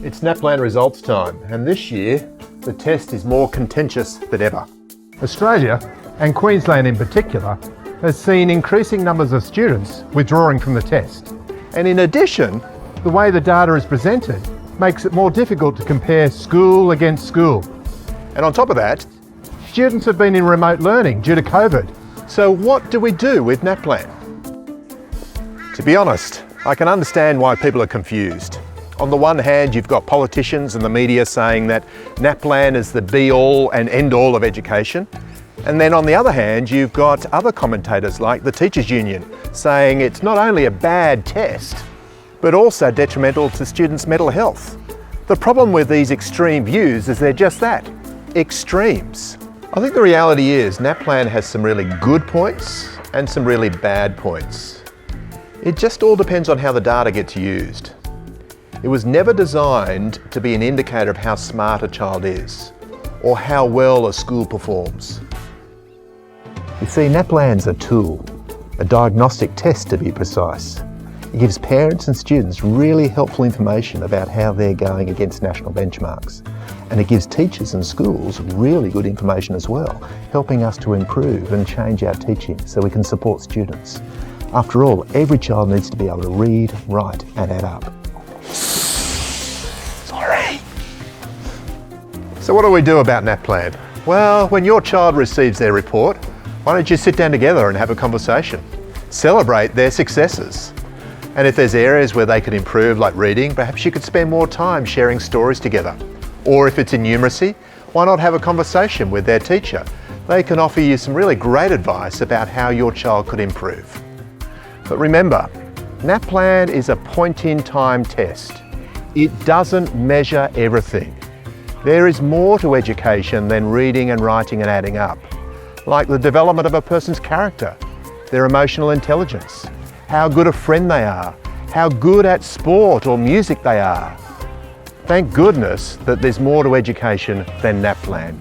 It's NAPLAN results time, and this year the test is more contentious than ever. Australia, and Queensland in particular, has seen increasing numbers of students withdrawing from the test. And in addition, the way the data is presented makes it more difficult to compare school against school. And on top of that, students have been in remote learning due to COVID. So what do we do with NAPLAN? To be honest, I can understand why people are confused. On the one hand, you've got politicians and the media saying that NAPLAN is the be-all and end-all of education. And then on the other hand, you've got other commentators like the Teachers Union saying it's not only a bad test, but also detrimental to students' mental health. The problem with these extreme views is they're just that, extremes. I think the reality is NAPLAN has some really good points and some really bad points. It just all depends on how the data gets used. It was never designed to be an indicator of how smart a child is or how well a school performs. You see, NAPLAN's a tool, a diagnostic test to be precise. It gives parents and students really helpful information about how they're going against national benchmarks. And it gives teachers and schools really good information as well, helping us to improve and change our teaching so we can support students. After all, every child needs to be able to read, write and add up. Sorry. So what do we do about NAPLAN? Well, when your child receives their report, why don't you sit down together and have a conversation? Celebrate their successes. And if there's areas where they could improve, like reading, perhaps you could spend more time sharing stories together. Or if it's in numeracy, why not have a conversation with their teacher? They can offer you some really great advice about how your child could improve. But remember, NAPLAN is a point-in-time test. It doesn't measure everything. There is more to education than reading and writing and adding up, like the development of a person's character, their emotional intelligence, how good a friend they are, how good at sport or music they are. Thank goodness that there's more to education than NAPLAN.